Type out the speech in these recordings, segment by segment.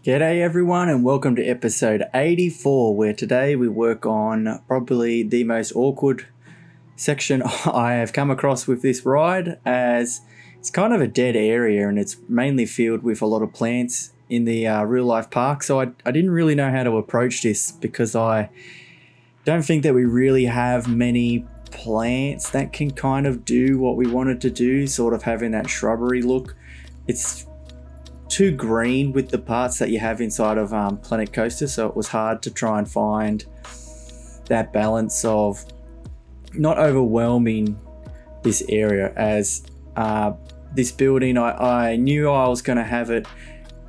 G'day everyone and welcome to episode 84, where today we work on probably the most awkward section I have come across with this ride, as it's kind of a dead area and it's mainly filled with a lot of plants in the real life park. So I didn't really know how to approach this because I don't think that we really have many plants that can kind of do what we wanted to do, sort of having that shrubbery look. It's too green with the parts that you have inside of Planet Coaster, so it was hard to try and find that balance of not overwhelming this area. As this building, I knew I was going to have it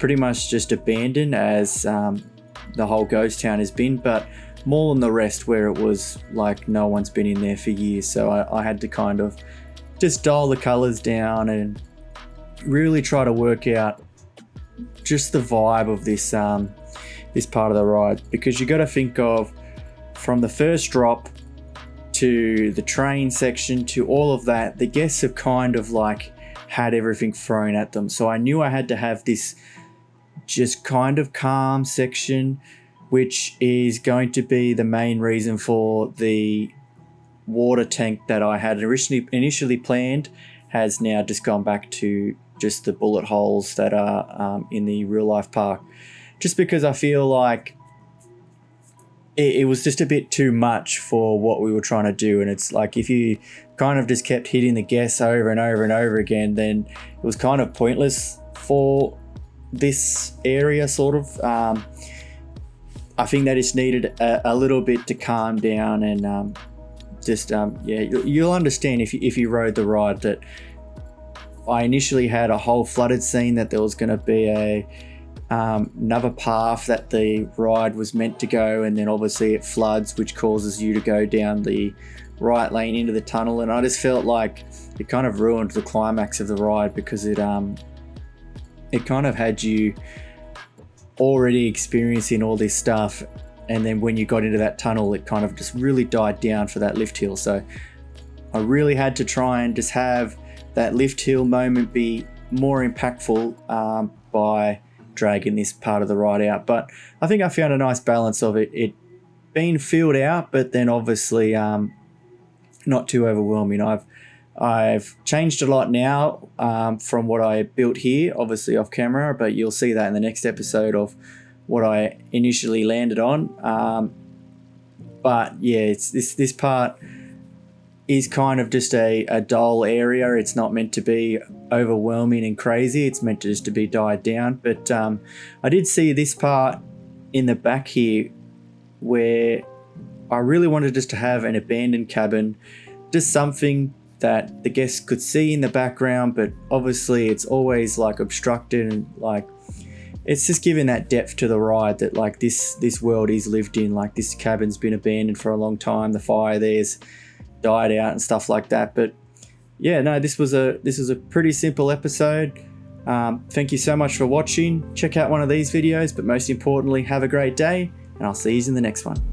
pretty much just abandoned, as the whole ghost town has been, but more than the rest where it was like no one's been in there for years. So I had to kind of just dial the colors down and really try to work out just the vibe of this this part of the ride, because you got to think of, from the first drop to the train section to all of that, the guests have kind of like had everything thrown at them. So I knew I had to have this just kind of calm section, which is going to be the main reason for the water tank that I had initially planned has now just gone back to just the bullet holes that are in the real life park, just because I feel like it was just a bit too much for what we were trying to do. And it's like, if you kind of just kept hitting the guests over and over and over again, then it was kind of pointless for this area, sort of. I think they just needed a little bit to calm down, and you'll understand if you rode the ride that I initially had a whole flooded scene, that there was going to be another path that the ride was meant to go, and then obviously it floods, which causes you to go down the right lane into the tunnel. And I just felt like it kind of ruined the climax of the ride, because it kind of had you already experiencing all this stuff, and then when you got into that tunnel, it kind of just really died down for that lift hill. So I really had to try and just have that lift hill moment be more impactful by dragging this part of the ride out. But I think I found a nice balance of it being filled out, but then obviously not too overwhelming. I've changed a lot now from what I built here, obviously off camera, but you'll see that in the next episode of what I initially landed on. But yeah, it's this part is kind of just a dull area. It's not meant to be overwhelming and crazy. It's meant to just to be died down. But I did see this part in the back here where I really wanted just to have an abandoned cabin, just something that the guests could see in the background, but obviously it's always like obstructed, and like it's just giving that depth to the ride that like this world is lived in. Like, this cabin's been abandoned for a long time, the fire there's died out and stuff like that. But yeah, no, this was a pretty simple episode. Thank you so much for watching. Check out one of these videos, but most importantly, have a great day, and I'll see you in the next one.